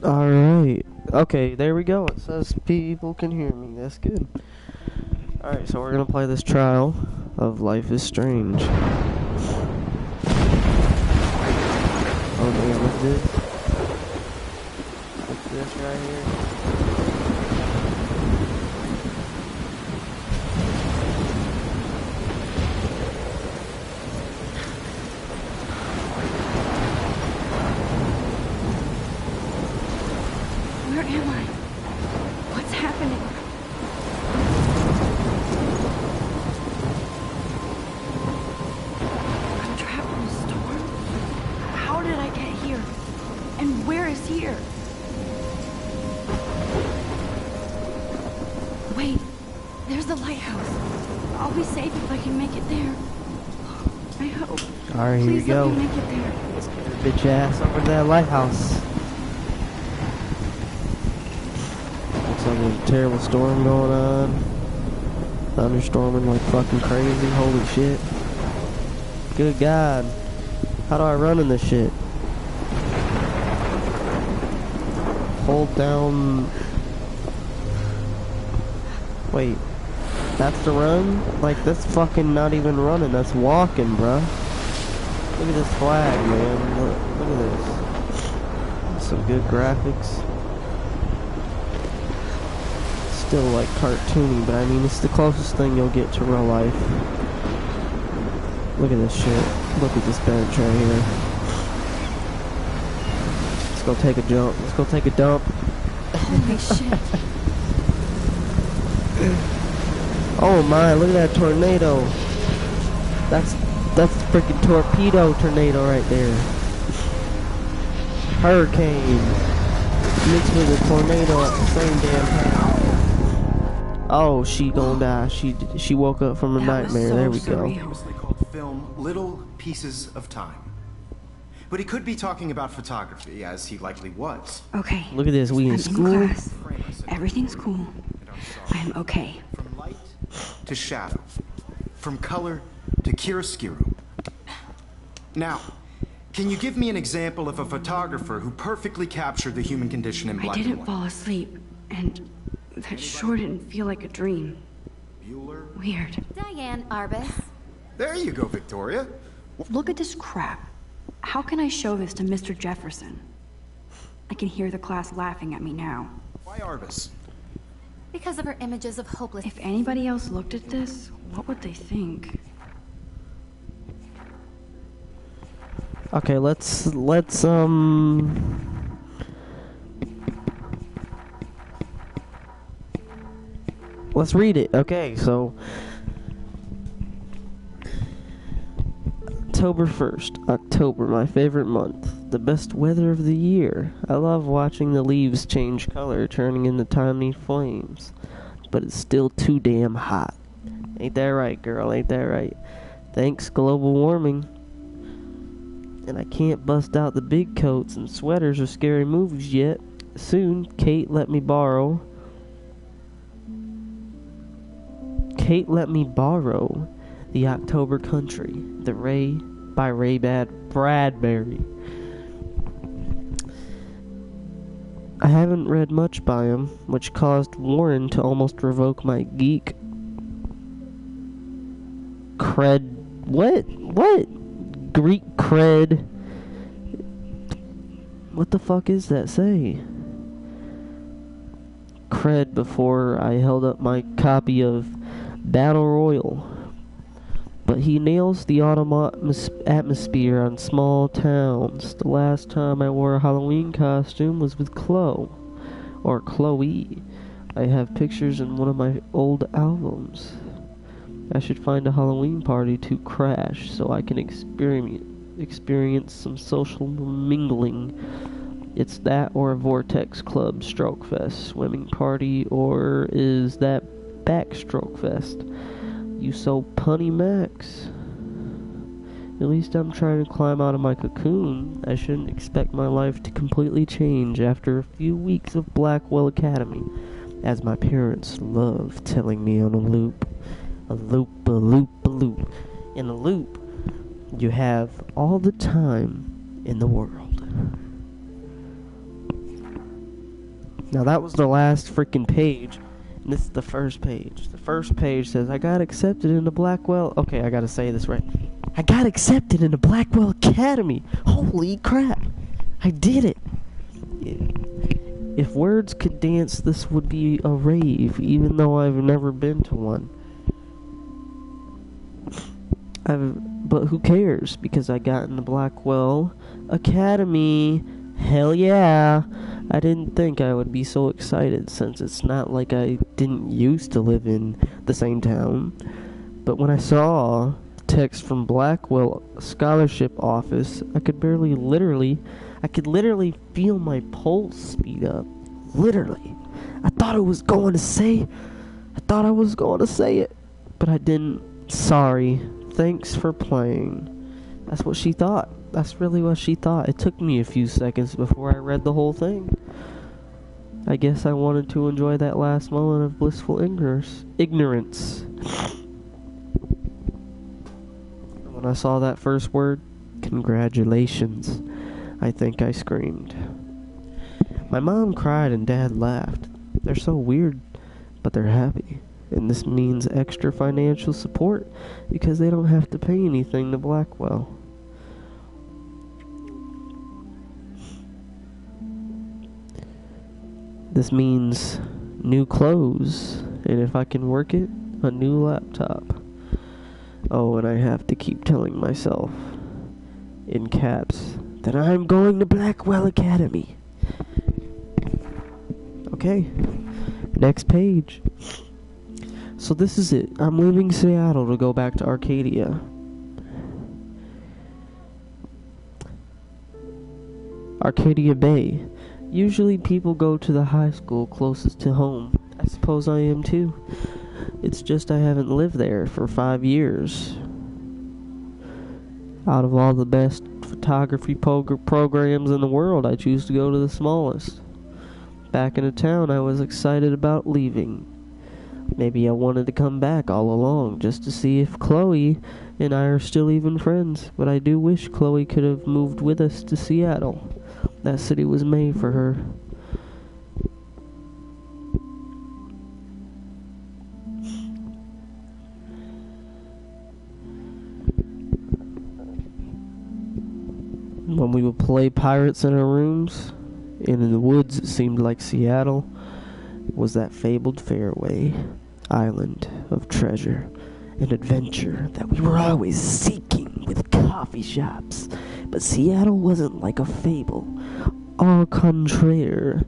Alright. Okay, there we go. It says people can hear me. That's good. Alright, so we're gonna play this trial of Life is Strange. Oh man, look at this. Look at this right here. Where am I? What's happening? I'm trapped in a storm? How did I get here? And where is here? Wait, there's the lighthouse. I'll be safe if I can make it there. I hope. Alright, here we Please go. let me make it there. Let's get her bitch ass over to that lighthouse. Looks like there's a terrible storm going on. Thunderstorming like fucking crazy. Holy shit. Good God. How do I run in this shit? Hold down. Wait. That's the run? Like, that's fucking not even running. That's walking, bruh. Look at this flag, man. Look at this. Some good graphics. Still like cartoony, but I mean it's the closest thing you'll get to real life. Look at this shit. Look at this bench right here. Let's go take a jump. Let's go take a dump. Holy shit. Oh my, look at that tornado. That's the freaking torpedo tornado right there. Hurricane mixed with a tornado at the same damn time. Oh, she gonna die. She woke up from a nightmare. So there we go. surreal. Famously called film Little Pieces of Time. But he could be talking about photography, as he likely was. Okay. Look at this. We in I'm school. in class. Everything's cool. I am okay. From light to shadow. From color to chiaroscuro. Now, can you give me an example of a photographer who perfectly captured the human condition in I black and didn't white? fall asleep, and that sure didn't feel like a dream. Bueller? Weird. Diane Arbus. There you go, Victoria. Look at this crap. How can I show this to Mr. Jefferson? I can hear the class laughing at me now. Why Arbus? Because of her images of hopeless. If anybody else looked at this, what would they think? Okay, let's read it. Okay, so October 1st. October, my favorite month. The best weather of the year. I love watching the leaves change color, turning into tiny flames. But it's still too damn hot. Ain't that right, girl? Ain't that right? Thanks, global warming. And I can't bust out the big coats and sweaters or scary movies yet. Soon, Kate let me borrow The October Country, by Ray Bradbury. I haven't read much by him, which caused Warren to almost revoke my geek cred. What? Greek cred. What the fuck is that say? Cred before I held up my copy of Battle Royal. But he nails the autumn atmosphere on small towns. The last time I wore a Halloween costume was with Chloe. I have pictures in one of my old albums. I should find a Halloween party to crash so I can experience some social mingling. It's that or a Vortex Club Stroke Fest swimming party, or is that Backstroke Fest? You so punny Max. At least I'm trying to climb out of my cocoon. I shouldn't expect my life to completely change after a few weeks of Blackwell Academy, as my parents love telling me on a loop. A loop, a loop, a loop. In a loop, you have all the time in the world. Now that was the last freaking page, and this is the first page. The first page says, I got accepted into Blackwell... Okay, I gotta say this right. I got accepted into Blackwell Academy! Holy crap! I did it! If words could dance, this would be a rave, even though I've never been to one. But who cares, because I got into Blackwell Academy. Hell yeah! I didn't think I would be so excited, since it's not like I didn't used to live in the same town. But when I saw text from Blackwell Scholarship Office, I could literally feel my pulse speed up. Literally. I thought I was going to say it, but I didn't. Sorry. Thanks for playing. That's what she thought. That's really what she thought. It took me a few seconds before I read the whole thing. I guess I wanted to enjoy that last moment of blissful ignorance. When I saw that first word, congratulations, I think I screamed. My mom cried and Dad laughed. They're so weird, but they're happy. And this means extra financial support because they don't have to pay anything to Blackwell. This means new clothes, and if I can work it, a new laptop. Oh, and I have to keep telling myself, in caps, that I'm going to Blackwell Academy. Okay, next page. So this is it. I'm leaving Seattle to go back to Arcadia. Arcadia Bay. Usually people go to the high school closest to home. I suppose I am too. It's just I haven't lived there for 5 years. Out of all the best photography programs in the world, I choose to go to the smallest. Back in the town, I was excited about leaving. Maybe I wanted to come back all along just to see if Chloe and I are still even friends, but I do wish Chloe could have moved with us to Seattle. That city was made for her. When we would play pirates in our rooms, and in the woods it seemed like Seattle was that fabled fairway, island of treasure and adventure that we were always seeking with coffee shops. But Seattle wasn't like a fable. Au contraire.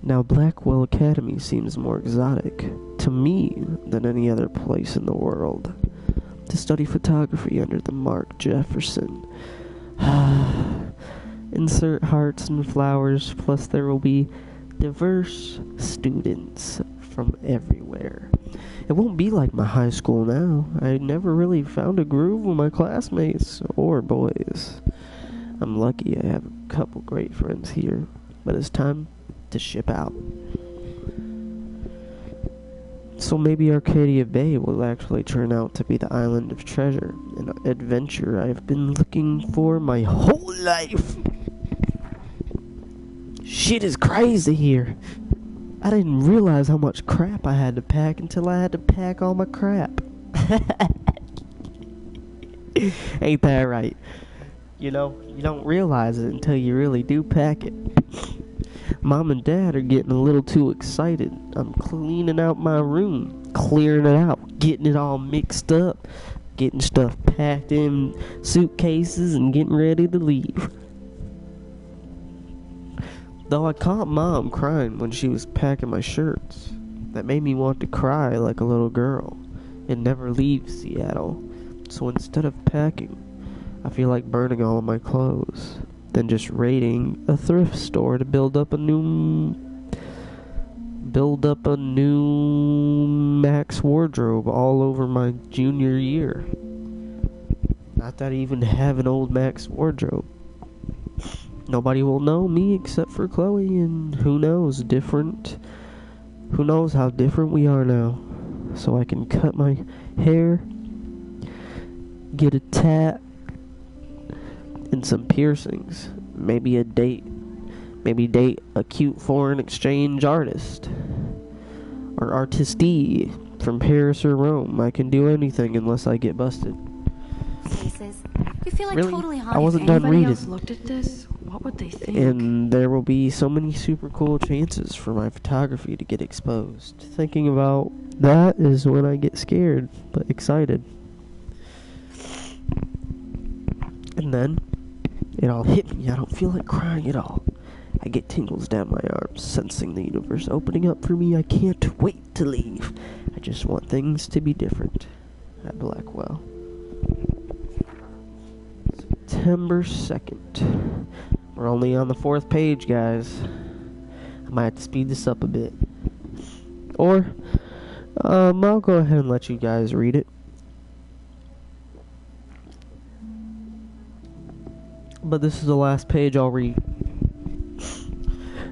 Now Blackwell Academy seems more exotic to me than any other place in the world. To study photography under the Mark Jefferson. Insert hearts and flowers, plus there will be diverse students from everywhere. It won't be like my high school now. I never really found a groove with my classmates or boys. I'm lucky I have a couple great friends here, but it's time to ship out. So maybe Arcadia Bay will actually turn out to be the island of treasure and adventure I've been looking for my whole life. Shit is crazy here. I didn't realize how much crap I had to pack until I had to pack all my crap. Ain't that right? You know, you don't realize it until you really do pack it. Mom and Dad are getting a little too excited. I'm cleaning out my room, clearing it out, getting it all mixed up, getting stuff packed in suitcases and getting ready to leave. Though I caught Mom crying when she was packing my shirts. That made me want to cry like a little girl and never leave Seattle. So instead of packing, I feel like burning all of my clothes, then just raiding a thrift store to build up a new max wardrobe all over my junior year. Not that I even have an old max wardrobe. Nobody will know me except for Chloe, and who knows how different we are now. So I can cut my hair, get a tat, and some piercings. Maybe date a cute foreign exchange artist or artiste from Paris or Rome. I can do anything unless I get busted. Faces. You feel like Really? totally I haunted. wasn't If done anybody reading. else looked at this, what would they think? And there will be so many super cool chances for my photography to get exposed. Thinking about that is when I get scared, but excited. And then, it all hit me. I don't feel like crying at all. I get tingles down my arms, sensing the universe opening up for me. I can't wait to leave. I just want things to be different at Blackwell. September 2nd. We're only on the 4th page, guys. I might have to speed this up a bit. Or, I'll go ahead and let you guys read it. But this is the last page I'll read.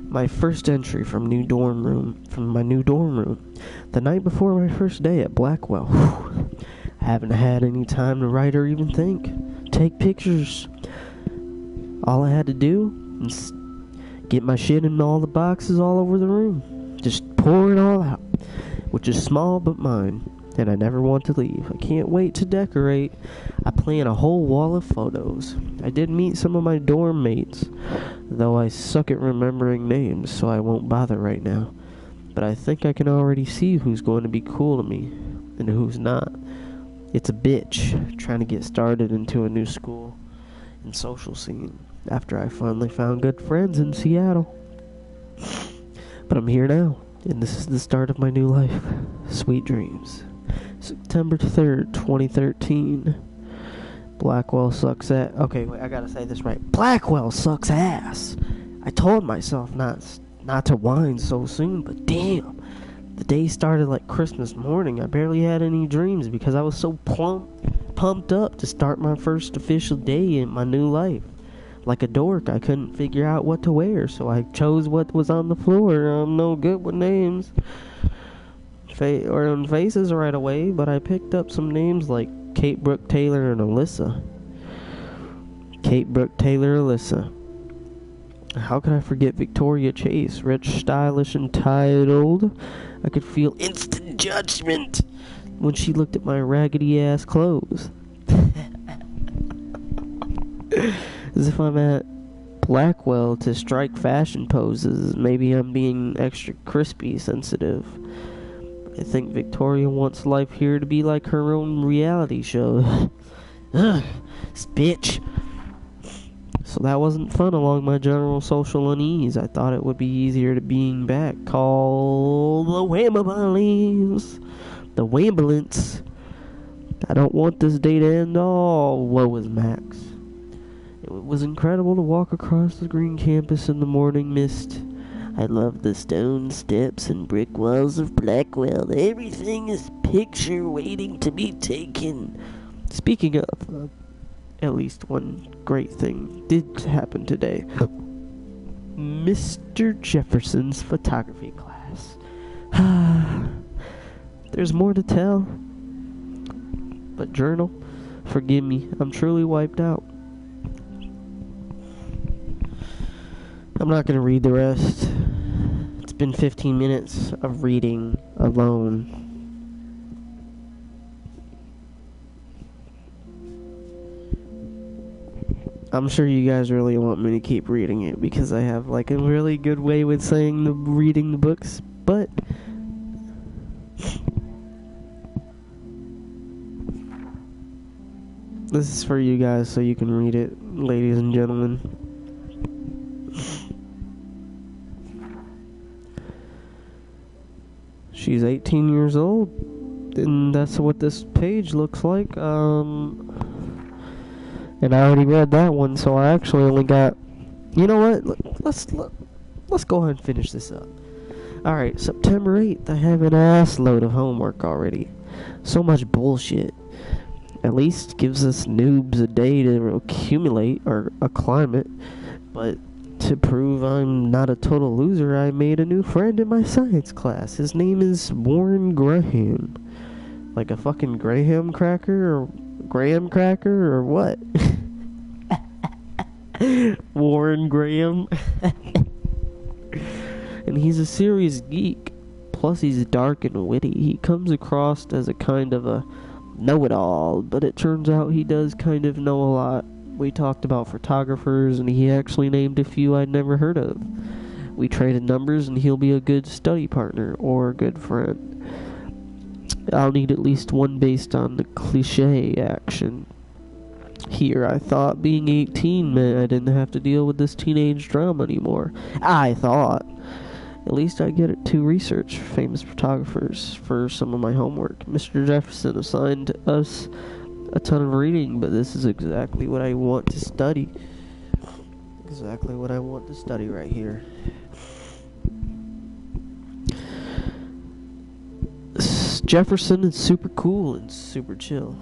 My first entry from my new dorm room. The night before my first day at Blackwell. Whew. I haven't had any time to write or even think. Take pictures. All I had to do was get my shit in all the boxes all over the room. Just pour it all out. Which is small but mine. And I never want to leave. I can't wait to decorate. I plan a whole wall of photos. I did meet some of my dorm mates, though I suck at remembering names, so I won't bother right now. But I think I can already see who's going to be cool to me, and who's not. It's a bitch, trying to get started into a new school and social scene, after I finally found good friends in Seattle. But I'm here now, and this is the start of my new life. Sweet dreams. September 3rd, 2013. Blackwell sucks ass. Okay, wait, I gotta say this right. Blackwell sucks ass. I told myself not to whine so soon, but damn. The day started like Christmas morning. I barely had any dreams because I was so pumped up to start my first official day in my new life. Like a dork, I couldn't figure out what to wear, so I chose what was on the floor. I'm no good with names. Or on faces right away, but I picked up some names like Kate Brooke Taylor and Alyssa. Kate Brooke Taylor, Alyssa. How could I forget Victoria Chase? Rich, stylish, and titled. I could feel instant judgment when she looked at my raggedy ass clothes. As if I'm at Blackwell to strike fashion poses. Maybe I'm being extra crispy sensitive. I think Victoria wants life here to be like her own reality show. Ugh, this bitch. So that wasn't fun along my general social unease. I thought it would be easier to being back. Call the Wambulance. The Wambulance. I don't want this day to end all. Woe is Max. It was incredible to walk across the green campus in the morning mist. I love the stone steps and brick walls of Blackwell. Everything is picture waiting to be taken. Speaking of, at least one great thing did happen today. Mr. Jefferson's photography class. There's more to tell. But journal, forgive me, I'm truly wiped out. I'm not going to read the rest. It's been 15 minutes of reading alone. I'm sure you guys really want me to keep reading it because I have like a really good way with saying reading the books, but this is for you guys so you can read it, ladies and gentlemen. She's 18 years old, and that's what this page looks like. And I already read that one, so I actually only got... You know what? Let's go ahead and finish this up. Alright, September 8th, I have an ass load of homework already. So much bullshit. At least gives us noobs a day to accumulate, or a climate. But to prove I'm not a total loser, I made a new friend in my science class. His name is Warren Graham. Like a fucking Graham cracker, or graham cracker, or what? Warren Graham. And he's a serious geek. Plus he's dark and witty. He comes across as a kind of a know-it-all, but it turns out he does kind of know a lot. We talked about photographers, and he actually named a few I'd never heard of. We traded numbers, and he'll be a good study partner, or a good friend. I'll need at least one based on the cliche action. Here, I thought being 18 meant I didn't have to deal with this teenage drama anymore. I thought. At least I get to research famous photographers for some of my homework. Mr. Jefferson assigned us a ton of reading, but this is exactly what I want to study. Exactly what I want to study right here. Jefferson is super cool and super chill.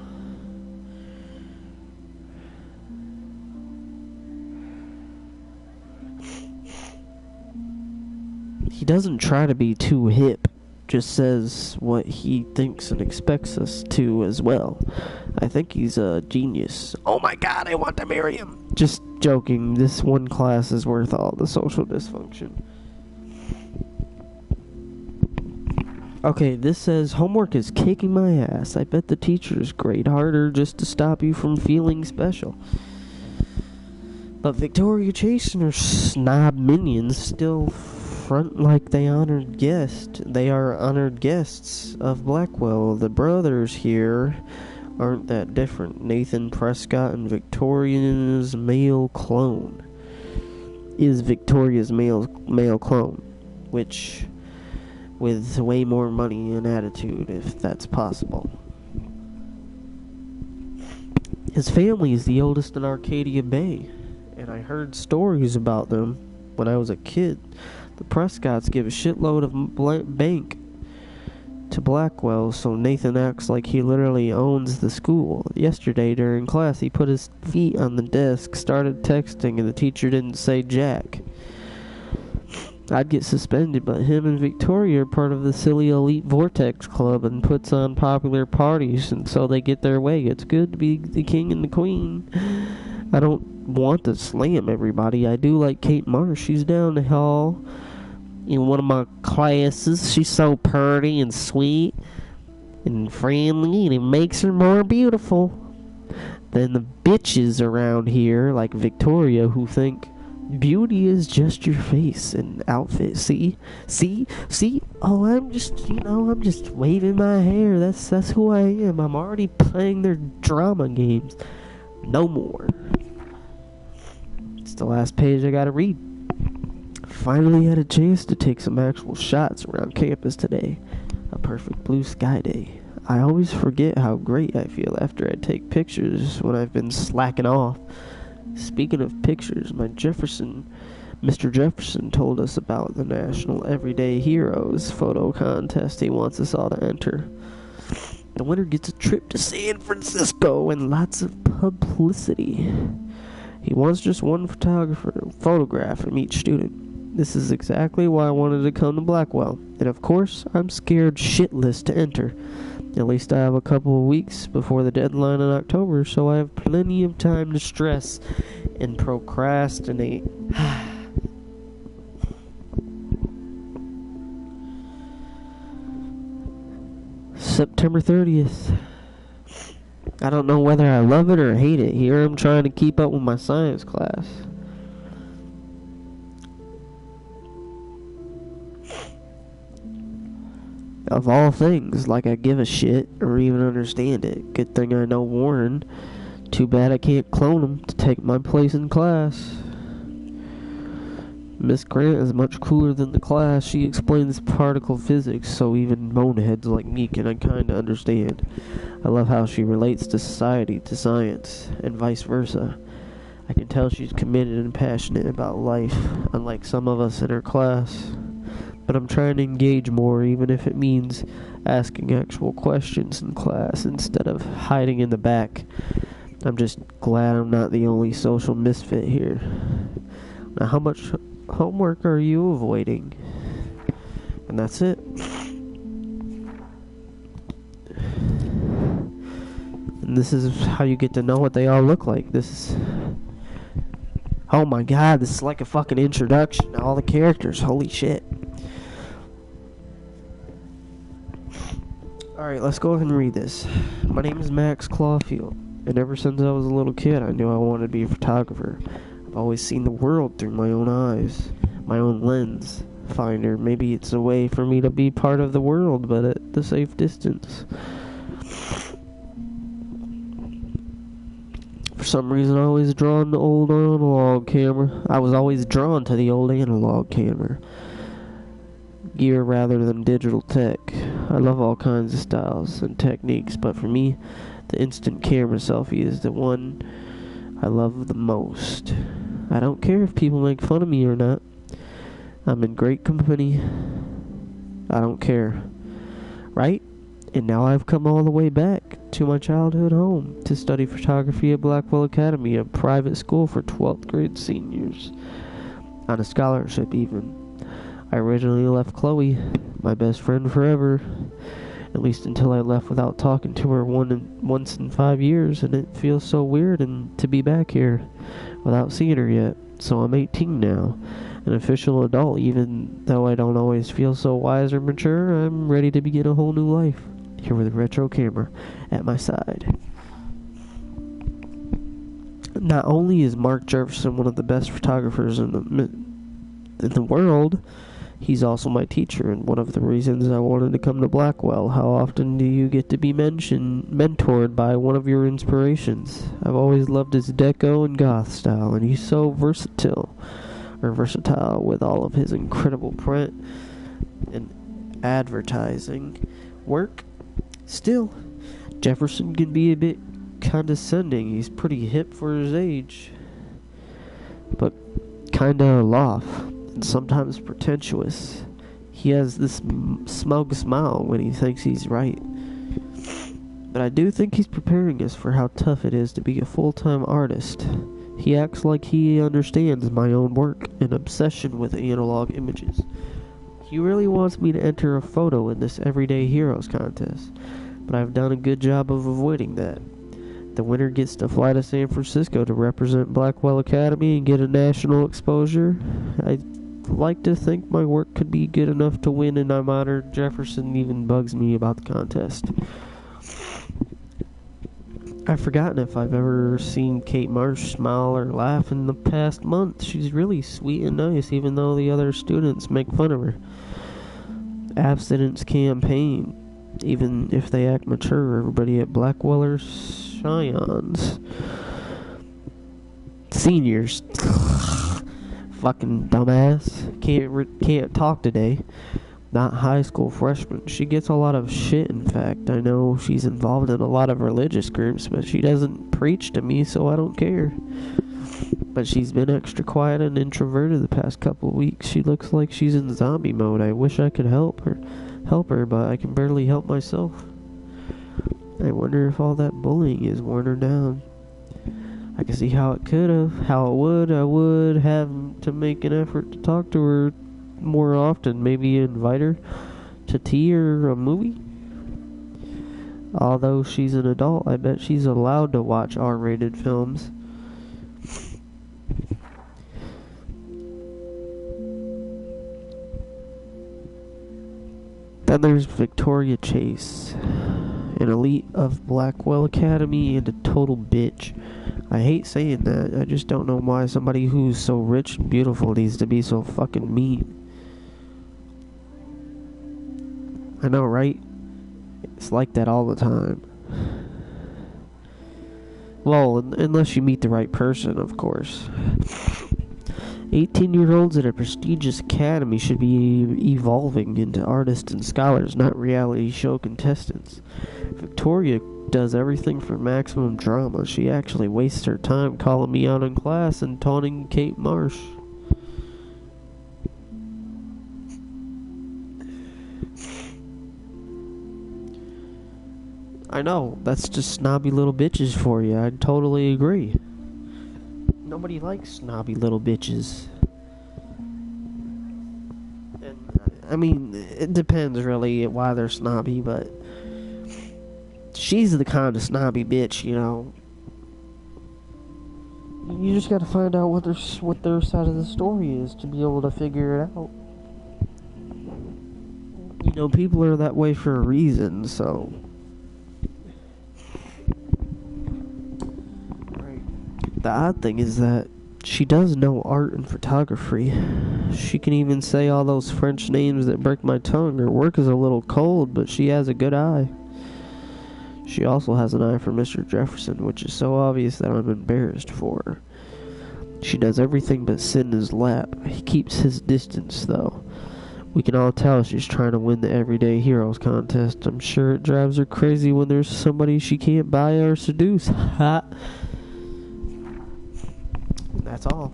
He doesn't try to be too hip, just says what he thinks and expects us to as well. I think he's a genius. Oh my god, I want to marry him. Just joking, this one class is worth all the social dysfunction. Okay, this says, homework is kicking my ass. I bet the teachers grade harder just to stop you from feeling special. But Victoria Chase and her snob minions still front like they honored guest. They are honored guests of Blackwell. The brothers here aren't that different. Nathan Prescott and Victoria's male clone is Victoria's male clone, which with way more money and attitude, if that's possible. His family is the oldest in Arcadia Bay, and I heard stories about them when I was a kid. The Prescotts give a shitload of bank to Blackwell, so Nathan acts like he literally owns the school. Yesterday during class, he put his feet on the desk, started texting, and the teacher didn't say jack. I'd get suspended, but him and Victoria are part of the silly elite Vortex Club and puts on popular parties, and so they get their way. It's good to be the king and the queen. I don't want to slam everybody. I do like Kate Marsh. She's down the hall in one of my classes. She's so pretty and sweet and friendly, and it makes her more beautiful than the bitches around here like Victoria who think beauty is just your face and outfit. See? Oh, I'm just waving my hair. That's who I am. I'm already playing their drama games. No more. It's the last page I gotta read. Finally had a chance to take some actual shots around campus today. A perfect blue sky day. I always forget how great I feel after I take pictures when I've been slacking off. Speaking of pictures, Mr. Jefferson told us about the National Everyday Heroes photo contest he wants us all to enter. The winner gets a trip to San Francisco and lots of publicity. He wants just one photograph from each student. This is exactly why I wanted to come to Blackwell. And of course, I'm scared shitless to enter. At least I have a couple of weeks before the deadline in October, so I have plenty of time to stress and procrastinate. September 30th. I don't know whether I love it or hate it. Here I'm trying to keep up with my science class. Of all things, like I give a shit or even understand it. Good thing I know Warren. Too bad I can't clone him to take my place in class. Miss Grant is much cooler than the class. She explains particle physics so even boneheads like me can kinda understand. I love how she relates to society, to science, and vice versa. I can tell she's committed and passionate about life, unlike some of us in her class. But I'm trying to engage more, even if it means asking actual questions in class instead of hiding in the back. I'm just glad I'm not the only social misfit here. Now, how much homework are you avoiding? And that's it. And this is how you get to know what they all look like. This is... Oh my god, this is like a fucking introduction to all the characters. Holy shit. Alright, let's go ahead and read this. My name is Max Clawfield, and ever since I was a little kid, I knew I wanted to be a photographer. I've always seen the world through my own eyes, my own lens finder. Maybe it's a way for me to be part of the world, but at the safe distance. For some reason, I was always drawn to the old analog camera. Gear rather than digital tech. I love all kinds of styles and techniques, but for me, the instant camera selfie is the one I love the most. I don't care if people make fun of me or not. I'm in great company. I don't care. Right? And now I've come all the way back to my childhood home to study photography at Blackwell Academy, a private school for 12th grade seniors. On a scholarship even. I originally left Chloe, my best friend forever, at least until I left without talking to her once in 5 years, and it feels so weird to be back here without seeing her yet. So I'm 18 now, an official adult. Even though I don't always feel so wise or mature, I'm ready to begin a whole new life, here with a retro camera at my side. Not only is Mark Jefferson one of the best photographers in the world, he's also my teacher, and one of the reasons I wanted to come to Blackwell. How often do you get to be mentored by one of your inspirations? I've always loved his deco and goth style, and he's so versatile with all of his incredible print and advertising work. Still, Jefferson can be a bit condescending. He's pretty hip for his age, but kinda aloft. And sometimes pretentious. He has this smug smile when he thinks he's right. But I do think he's preparing us for how tough it is to be a full-time artist. He acts like he understands my own work and obsession with analog images. He really wants me to enter a photo in this Everyday Heroes contest, but I've done a good job of avoiding that. The winner gets to fly to San Francisco to represent Blackwell Academy and get a national exposure. I like to think my work could be good enough to win, and I'm honored Jefferson even bugs me about the contest. I've forgotten if I've ever seen Kate Marsh smile or laugh in the past month. She's really sweet and nice, even though the other students make fun of her. Abstinence campaign. Even if they act mature, everybody at Blackwell are scions. Seniors. Fucking dumbass. Can't talk today. Not high school freshman. She gets a lot of shit, in fact. I know she's involved in a lot of religious groups, but she doesn't preach to me, so I don't care. But she's been extra quiet and introverted the past couple of weeks. She looks like she's in zombie mode. I wish I could help her, but I can barely help myself. I wonder if all that bullying is worn her down. I can see how it could have, how it would. I would have to make an effort to talk to her more often. Maybe invite her to tea or a movie. Although she's an adult, I bet she's allowed to watch R-rated films. Then there's Victoria Chase, an elite of Blackwell Academy and a total bitch. I hate saying that. I just don't know why somebody who's so rich and beautiful needs to be so fucking mean. I know, right? It's like that all the time. Well, unless you meet the right person, of course. 18-year-olds at a prestigious academy should be evolving into artists and scholars, not reality show contestants. Victoria does everything for maximum drama. She actually wastes her time calling me out in class and taunting Kate Marsh. I know, that's just snobby little bitches for you. I totally agree. Nobody likes snobby little bitches. And, I mean, it depends really why they're snobby, but she's the kind of snobby bitch, you know. You just gotta find out what their side of the story is to be able to figure it out. You know, people are that way for a reason, so. The odd thing is that she does know art and photography. She can even say all those French names that break my tongue. Her work is a little cold, but she has a good eye. She also has an eye for Mr. Jefferson, which is so obvious that I'm embarrassed for her. She does everything but sit in his lap. He keeps his distance, though. We can all tell she's trying to win the Everyday Heroes contest. I'm sure it drives her crazy when there's somebody she can't buy or seduce. Ha! That's all.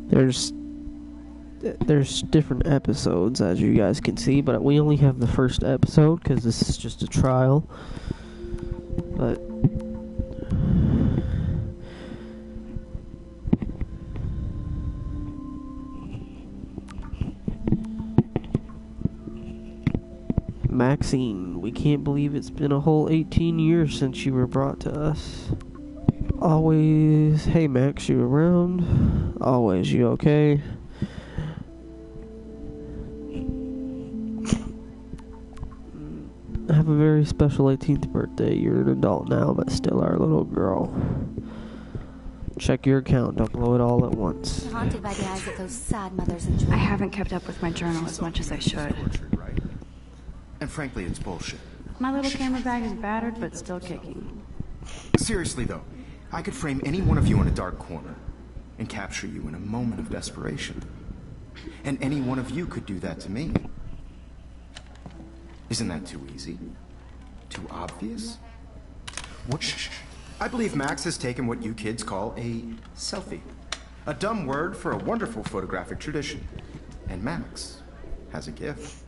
There's different episodes, as you guys can see, but we only have the first episode because this is just a trial. But Maxine, we can't believe it's been a whole 18 years since you were brought to us. Always, hey Max, you around? Always, you okay? Have a very special 18th birthday. You're an adult now, but still our little girl. Check your account, don't blow it all at once. Haunted by the eyes of those sad mothers and children. I haven't kept up with my journal as much as I should. And frankly, it's bullshit. My little camera bag is battered, but still kicking. Seriously, though, I could frame any one of you in a dark corner and capture you in a moment of desperation. And any one of you could do that to me. Isn't that too easy? Too obvious? What? Shh. I believe Max has taken what you kids call a selfie. A dumb word for a wonderful photographic tradition. And Max has a gift.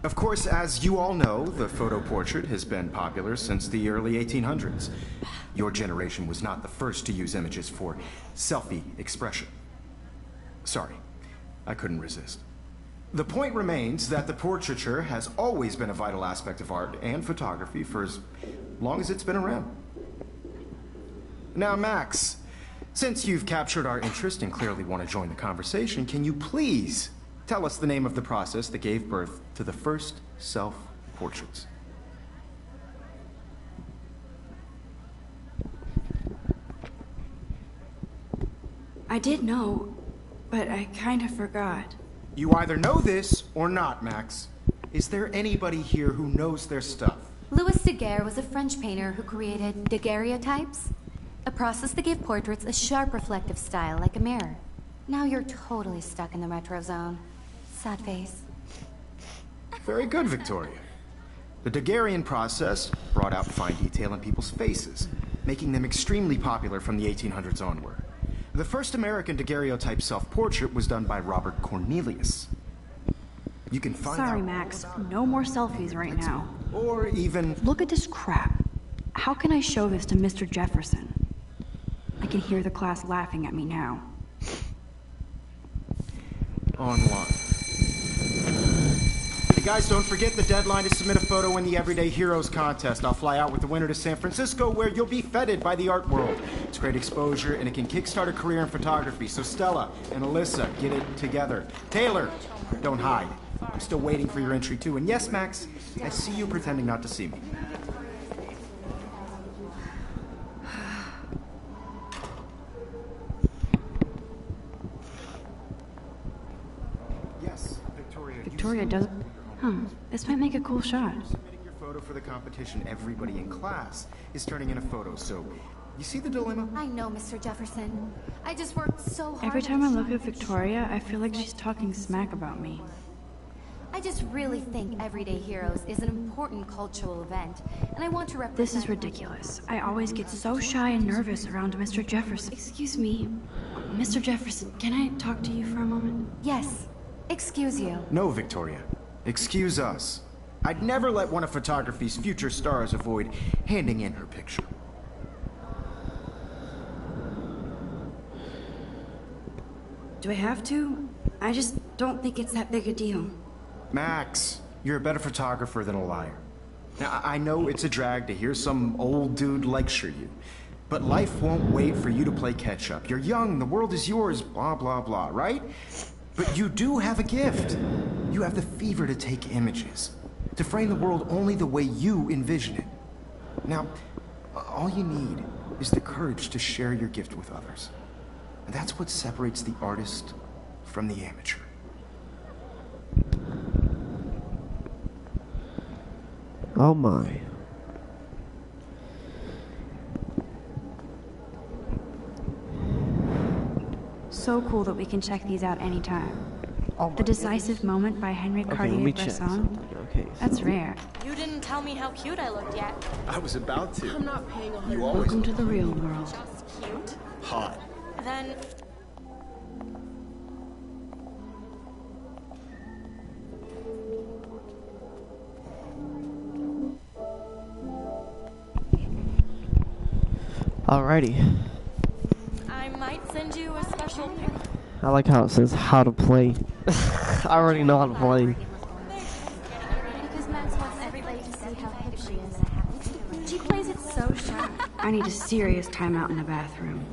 Of course, as you all know, the photo portrait has been popular since the early 1800s. Your generation was not the first to use images for selfie expression. Sorry, I couldn't resist. The point remains that the portraiture has always been a vital aspect of art and photography for as long as it's been around. Now, Max, since you've captured our interest and clearly want to join the conversation, can you please tell us the name of the process that gave birth to the first self-portraits? I did know, but I kind of forgot. You either know this or not, Max. Is there anybody here who knows their stuff? Louis Daguerre was a French painter who created daguerreotypes, a process that gave portraits a sharp reflective style like a mirror. Now you're totally stuck in the retro zone. Sad face. Very good, Victoria. The Daguerrean process brought out fine detail in people's faces, making them extremely popular from the 1800s onward. The first American daguerreotype self-portrait was done by Robert Cornelius. You can find out... Sorry, Max. No more selfies right now. Or even... Look at this crap. How can I show this to Mr. Jefferson? I can hear the class laughing at me now. Online. Hey guys, don't forget the deadline to submit a photo in the Everyday Heroes contest. I'll fly out with the winner to San Francisco, where you'll be feted by the art world. It's great exposure, and it can kickstart a career in photography. So Stella and Alyssa, get it together. Taylor, don't hide. I'm still waiting for your entry too. And yes, Max, I see you pretending not to see me. Yes, Victoria. Victoria does... Huh. This might make a cool shot. Submitting your photo for the competition. Everybody in class is turning in a photo, so You see the dilemma? I know, Mr. Jefferson. I just worked so hard. Every time I on look this at Victoria, I feel like she's talking smack about me. I just really think Everyday Heroes is an important cultural event, and I want to represent... This is ridiculous. I always get so shy and nervous around Mr. Jefferson. Excuse me, Mr. Jefferson, can I talk to you for a moment? Yes. Excuse you. No, Victoria. Excuse us. I'd never let one of photography's future stars avoid handing in her picture. Do I have to? I just don't think it's that big a deal. Max, you're a better photographer than a liar. Now, I know it's a drag to hear some old dude lecture you, but life won't wait for you to play catch-up. You're young, the world is yours, blah, blah, blah, right? But you do have a gift. You have the fever to take images, to frame the world only the way you envision it. Now, all you need is the courage to share your gift with others. And that's what separates the artist from the amateur. Oh my. So cool that we can check these out anytime. Oh my The Decisive Moment by Henry Okay, let Cartier me check Bresson. something. Okay, That's so- rare. You didn't tell me how cute I looked yet. I was about to. I'm not paying You always Welcome to the real world. Just cute. hot. Then Alrighty. I might send you a special pic. I like how it says how to play. I already know how to play. Because Max wants everybody to see how hip she is. She plays it so sharp. I need a serious timeout in the bathroom.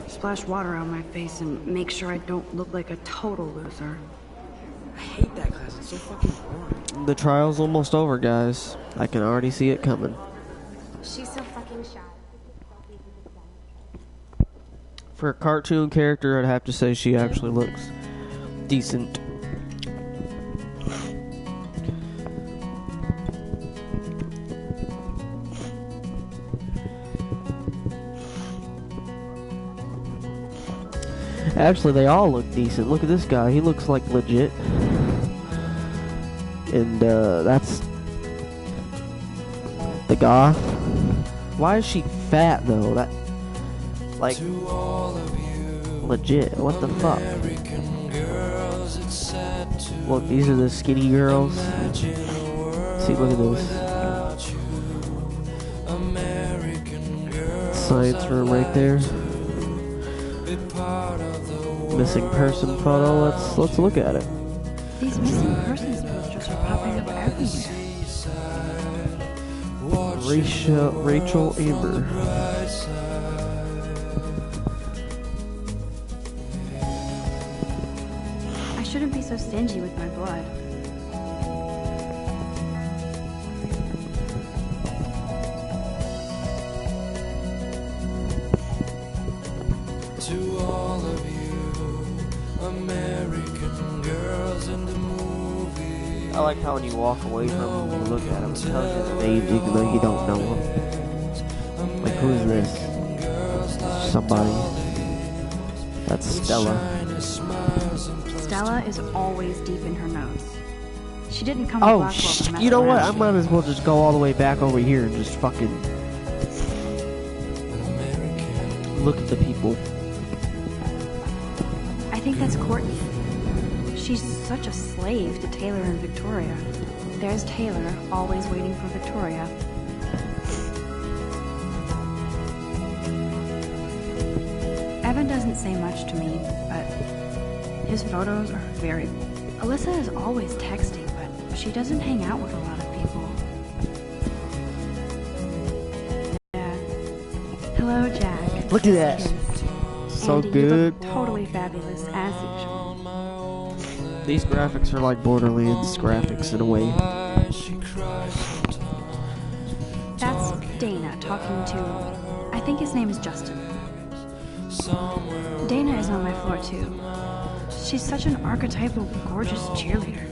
Splash water on my face and make sure I don't look like a total loser. I hate that class. It's so fucking boring. The trial's almost over, guys. I can already see it coming. She's so fucking shy. For a cartoon character, I'd have to say she actually looks decent. Actually, they all look decent. Look at this guy. He looks like legit. And, that's the goth. Why is she fat, though? That, like, legit. What the fuck? Look, these are the skinny girls. See, look at this. Science room right there. Missing person photo. Let's look at it. These missing persons posters are popping up everywhere. Rachel Amber. I shouldn't be so stingy with my blood. To all of you, American girls in the movie. I like how when you walk away from them, you look at them, it tells you the names even though you don't know them. Like, who is this? Somebody. That's Stella. Stella is always deep in her notes. She didn't come to Oh, Blackwell to mess you know what? I around. might as well just go all the way back over here and just fucking look at the people. I think that's Courtney. She's such a slave to Taylor and Victoria. There's Taylor, always waiting for Victoria. Evan doesn't say much to me, but his photos are very... Alyssa is always texting, but she doesn't hang out with a lot of people. Yeah. Hello, Jack. Look at that. Kiss. So Andy, you good. look totally fabulous, as usual. These graphics are like Borderlands graphics in a way. That's Dana talking to... I think his name is Justin. Dana is on my floor, too. She's such an archetypal, gorgeous cheerleader.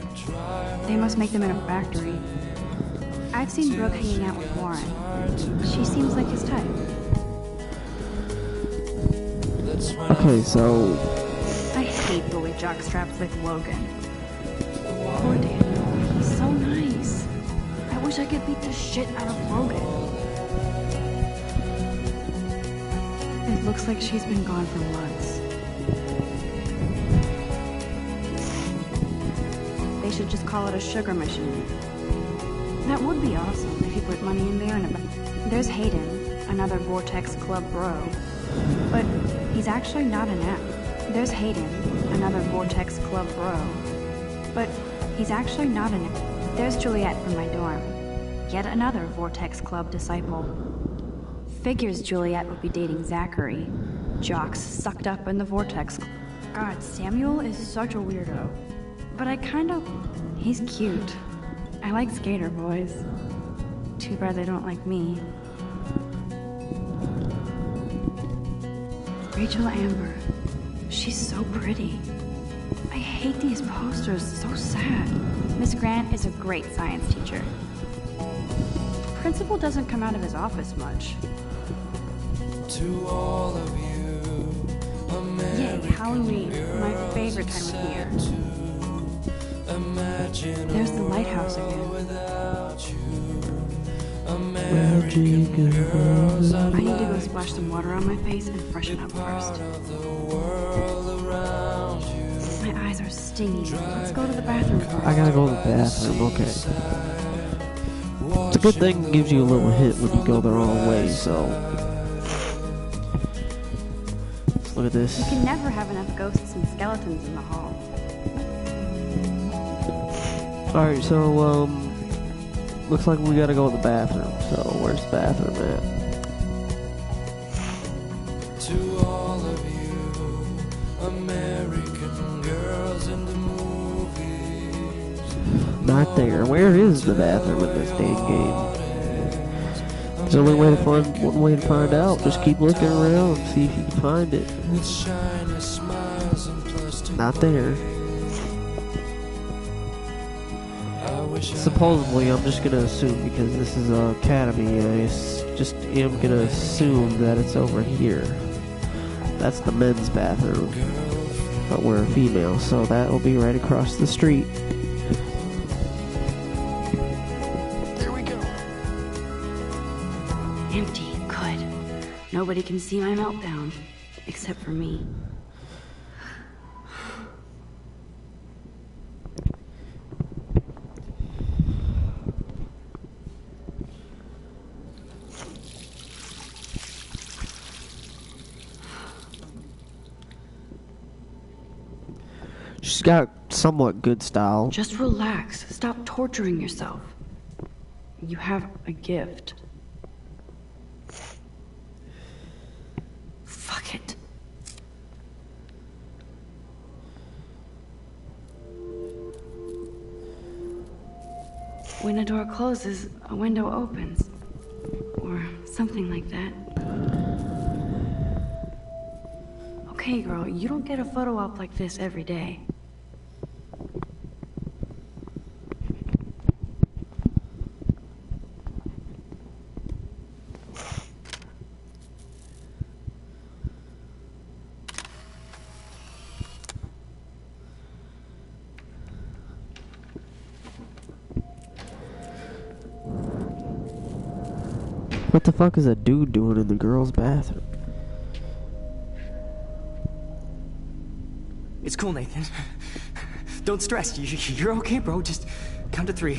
They must make them in a factory. I've seen Brooke hanging out with Warren. She seems like his type. Okay, so I hate the way jockstraps like Logan. Poor Daniel, he's so nice. I wish I could beat the shit out of Logan. It looks like she's been gone for months. They should just call it a sugar machine. That would be awesome if you put money in there and there's Hayden, another Vortex Club bro. But he's actually not an app. There's Hayden, another Vortex Club bro. But he's actually not an app. There's Juliet from my dorm. Yet another Vortex Club disciple. Figures Juliet would be dating Zachary. Jocks sucked up in the Vortex. God, Samuel is such a weirdo. But he's cute. I like skater boys. Too bad they don't like me. Rachel Amber. She's so pretty. I hate these posters, so sad. Miss Grant is a great science teacher. Principal doesn't come out of his office much. To all of you, Yay, Halloween, my favorite time of year. There's the lighthouse again. I need to go splash some water on my face and freshen up first. My eyes are stinging. Let's go to the bathroom first. I gotta go to the bathroom, okay. It's a good thing it gives you a little hit when you go the wrong way, so... Let's look at this. You can never have enough ghosts and skeletons in the hall. Alright, so, looks like we gotta go to the bathroom, so where's the bathroom at? To all of you, American girls in the movies. Not there. Where is the bathroom in this dang game? There's only one way to find out. Just keep looking around, see if you can find it. With shiny smiles and plastic. Not there. Supposedly, I'm just gonna assume, because this is an academy, I just am gonna assume that it's over here. That's the men's bathroom, but we're a female, so that will be right across the street. There we go. Empty, good. Nobody can see my meltdown, except for me. She's got somewhat good style. Just relax. Stop torturing yourself. You have a gift. Fuck it. When a door closes, a window opens. Or something like that. Okay, girl, you don't get a photo op like this every day. What the fuck is a dude doing in the girls' bathroom? It's cool, Nathan. Don't stress. You're okay, bro. Just count to 3.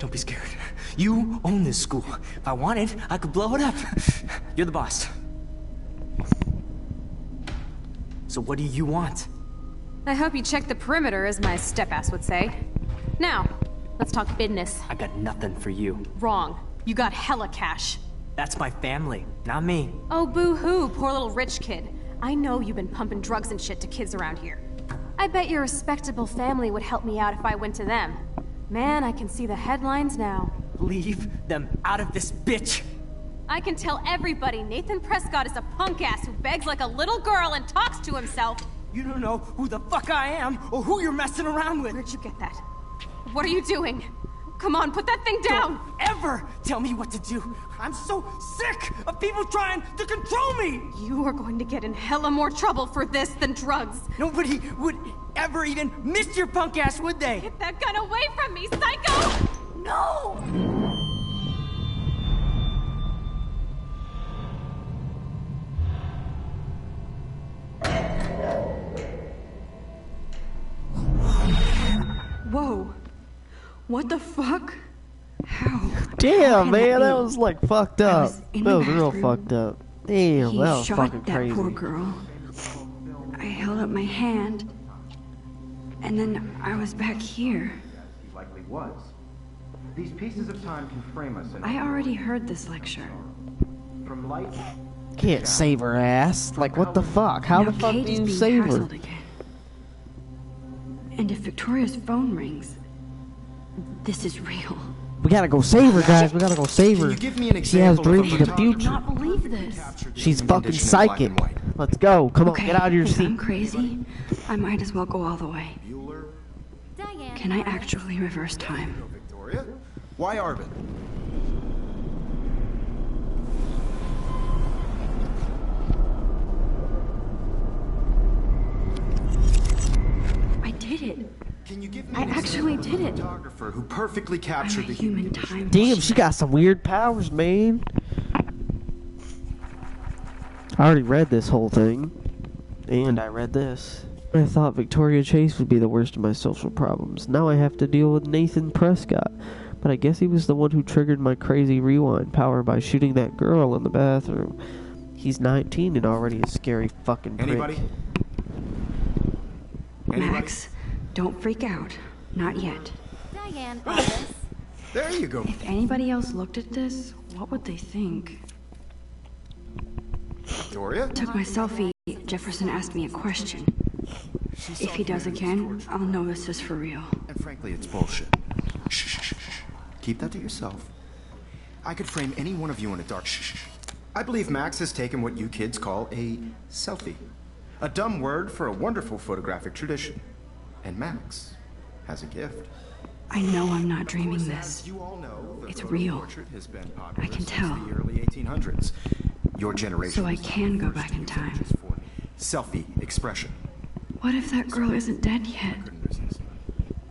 Don't be scared. You own this school. If I wanted, I could blow it up. You're the boss. So what do you want? I hope you check the perimeter, as my step-ass would say. Now, let's talk business. I got nothing for you. Wrong. You got hella cash. That's my family, not me. Oh, boo-hoo, poor little rich kid. I know you've been pumping drugs and shit to kids around here. I bet your respectable family would help me out if I went to them. Man, I can see the headlines now. Leave them out of this bitch! I can tell everybody Nathan Prescott is a punk-ass who begs like a little girl and talks to himself. You don't know who the fuck I am or who you're messing around with. Where'd you get that? What are you doing? Come on, put that thing down! Don't ever tell me what to do. I'm so sick of people trying to control me. You are going to get in hella more trouble for this than drugs. Nobody would ever even miss your punk ass, would they? Get that gun away from me, psycho! No! Whoa. What the fuck? How? Damn, How man, can that be? was like fucked I up. was in That the was real bathroom. fucked up. Damn, He that was shot fucking that crazy. poor girl. I held up my hand, and then I was back here. He likely was. These pieces of time can frame us in I already heard this lecture. from light. Can't save her ass. Like, what the fuck? How Now the fuck Kate do is you being save her? hassled again. And if Victoria's phone rings, this is real. We gotta go save her, guys. We gotta go save Can her. you give me an She has example of a dreams of the photographer? future. Not believe this. She's Human fucking condition in black psychic. and white. Let's go. Come on, Okay, get out of your if seat. I'm crazy, I might as well go all the way. Bueller, Diane. Can I actually reverse time? Victoria. Why Arvin? I did it. Can you give me I an actually example of a did it. photographer who perfectly I'm a captured the human time Damn, machine. she got some weird powers, man. I already read this whole thing. And I read this. I thought Victoria Chase would be the worst of my social problems. Now I have to deal with Nathan Prescott. But I guess he was the one who triggered my crazy rewind power by shooting that girl in the bathroom. He's 19 and already a scary fucking prick. Anybody? Max, don't freak out. Not yet. Diane, Alice. There you go. If anybody else looked at this, what would they think? Victoria? Took my selfie, Jefferson asked me a question. If he does again, I'll know this is for real. And frankly, it's bullshit. Shh, shh, shh, shh. Keep that to yourself. I could frame any one of you in a dark shh. I believe Max has taken what you kids call a selfie. A dumb word for a wonderful photographic tradition. And Max has a gift. I know I'm not dreaming As this. you all know, the It's photo real. portrait has been popular I can since tell. the early 1800s. Your generation So I was can the go first back to in use time. images for selfie expression. What if that girl isn't dead yet?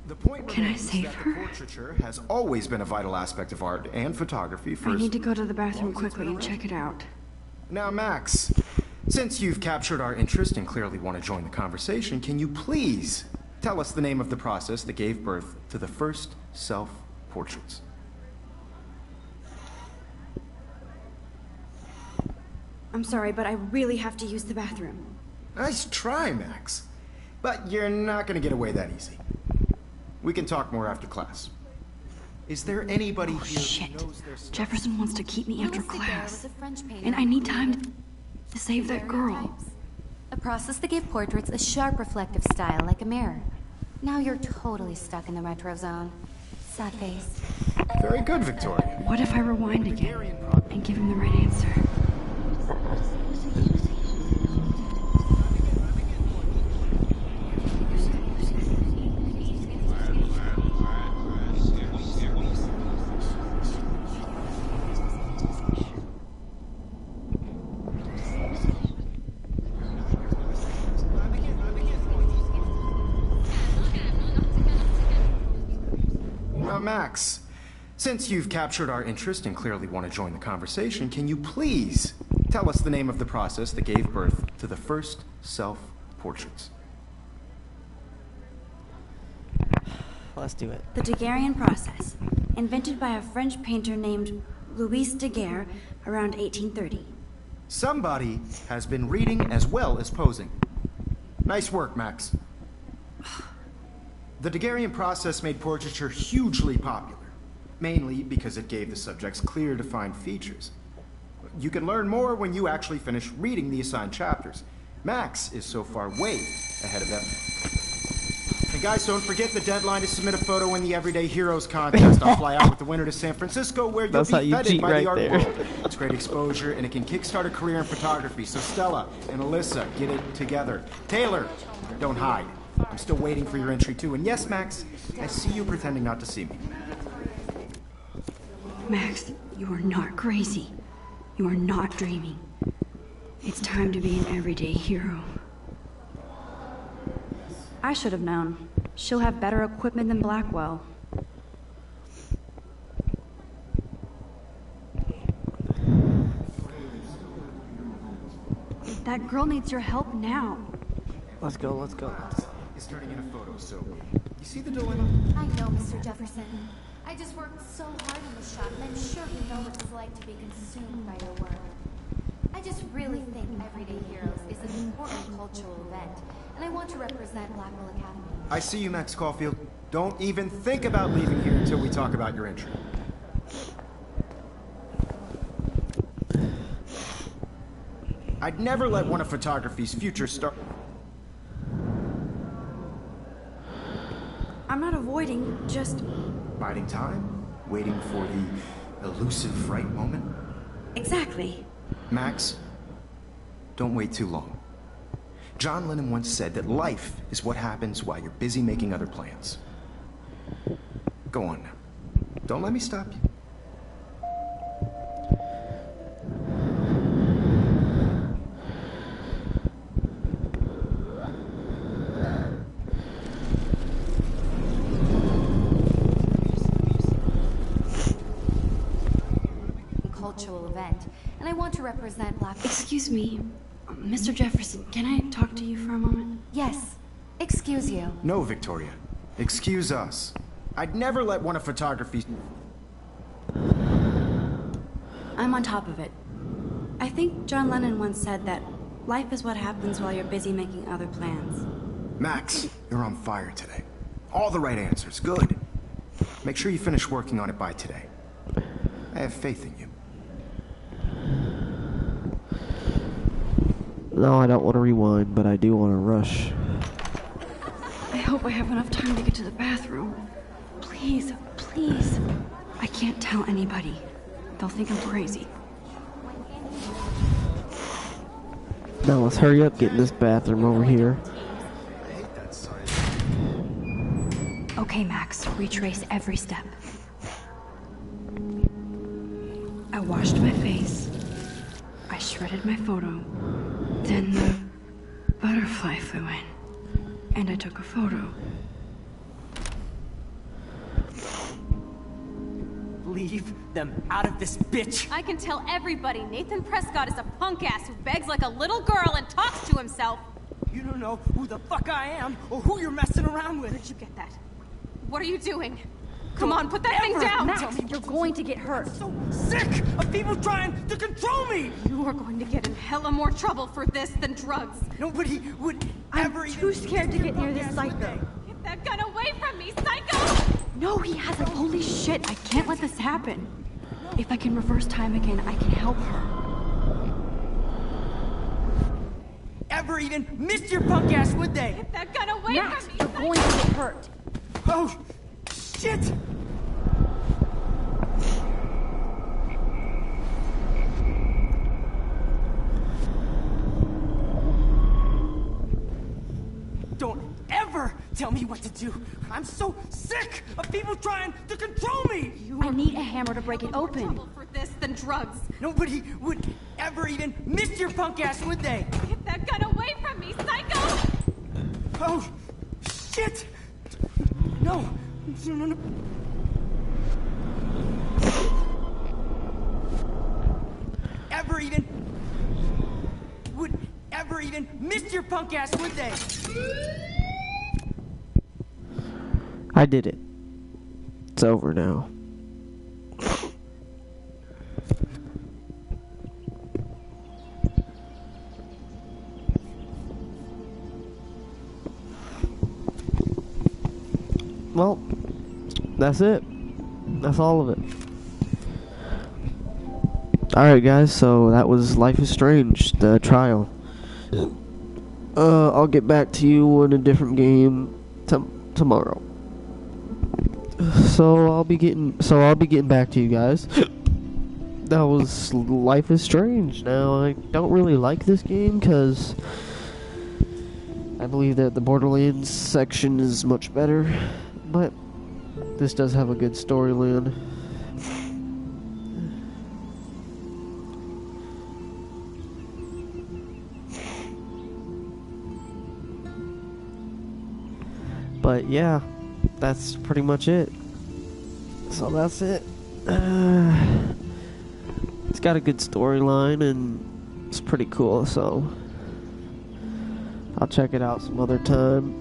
The point Can I remains save that her? the portraiture has always been a vital aspect of art and photography for I need to go to the bathroom quickly and check it out. Now, Max, since you've captured our interest and clearly want to join the conversation, can you please tell us the name of the process that gave birth to the first self-portraits? I'm sorry, but I really have to use the bathroom. Nice try, Max. But you're not going to get away that easy. We can talk more after class. Is there anybody here Shit. who knows their stuff? Jefferson wants to keep me after Louis Daguerre class. was a French painter And I who need time created to save that girl. daguerreotypes, a process that gave portraits a sharp reflective style like a mirror. Now you're totally stuck in the retro zone. Sad face. Very good, Victoria. What if I rewind again and give him the right answer? Max, since you've captured our interest and clearly want to join the conversation, can you please tell us the name of the process that gave birth to the first self-portraits? Let's do it. The Daguerrean process, invented by a French painter named Louis Daguerre around 1830. Somebody has been reading as well as posing. Nice work, Max. The Daguerrean process made portraiture hugely popular, mainly because it gave the subjects clear, defined features. You can learn more when you actually finish reading the assigned chapters. Max is so far way ahead of them. And guys, don't forget the deadline to submit a photo in the Everyday Heroes contest. I'll fly out with the winner to San Francisco, where you'll That's how be you feted cheat by right the art there. world. It's great exposure, and it can kickstart a career in photography. So Stella and Alyssa, get it together. Taylor, don't hide. I'm still waiting for your entry too. And yes, Max, I see you pretending not to see me. Max, you are not crazy. You are not dreaming. It's time to be an everyday hero. I should have known. She'll have better equipment than Blackwell. That girl needs your help now. Let's go, let's go. Is turning in a photo, so you see the dilemma? I know, Mr. Jefferson. I just worked so hard in the shop, and I'm sure you know what it's like to be consumed by your work. I just really think Everyday Heroes is an important cultural event, and I want to represent Blackwell Academy. I see you, Max Caulfield. Don't even think about leaving here until we talk about your entry. I'd never let one of photography's future stars. I'm not avoiding, just... Biding time? Waiting for the elusive right moment? Exactly. Max, don't wait too long. John Lennon once said that life is what happens while you're busy making other plans. Go on now. Don't let me stop you. Cultural event, and I want to represent Blackwell. Excuse me, Mr. Jefferson, can I talk to you for a moment? Yes. Excuse you. No, Victoria. Excuse us. I'd never let one of photography's... I'm on top of it. I think John Lennon once said that life is what happens while you're busy making other plans. Max, you're on fire today. All the right answers. Good. Make sure you finish working on it by today. I have faith in you. No, I don't want to rewind, but I do want to rush. I hope I have enough time to get to the bathroom. Please, please. I can't tell anybody. They'll think I'm crazy. Now let's hurry up, get in this bathroom over here. I hate that sign. Okay, Max, retrace every step. I washed my face. I shredded my photo. Then the butterfly flew in. And I took a photo. Leave them out of this bitch! I can tell everybody Nathan Prescott is a punk ass who begs like a little girl and talks to himself. You don't know who the fuck I am or who you're messing around with. Where did you get that? What are you doing? Come on, put that thing down! Max, you're going to get hurt. I'm so sick of people trying to control me! You are going to get in hella more trouble for this than drugs. Nobody would ever I'm too scared to get near this psycho. Get that gun away from me, psycho! No, he has it. Holy shit, I can't let this happen. If I can reverse time again, I can help her. ever even miss your punk ass, would they? Get that gun away Max, from me! you're going to get hurt. Oh, shit! Don't ever tell me what to do. I'm so sick of people trying to control me. I need a hammer to break it More open. trouble for this than drugs. Nobody would ever even miss your punk ass, would they? Get that gun away from me, psycho! Oh, shit! No, no, no. Ever even would ever even miss your punk ass, would they? I did it. It's over now. Well, that's it. That's all of it. Alright guys, so that was Life is Strange, the trial. I'll get back to you in a different game tomorrow. So I'll be getting back to you guys. That was Life is Strange. Now I don't really like this game because I believe that the Borderlands section is much better, but this does have a good storyline. But yeah, that's pretty much it. So that's it. It's got a good storyline and it's pretty cool, so I'll check it out some other time.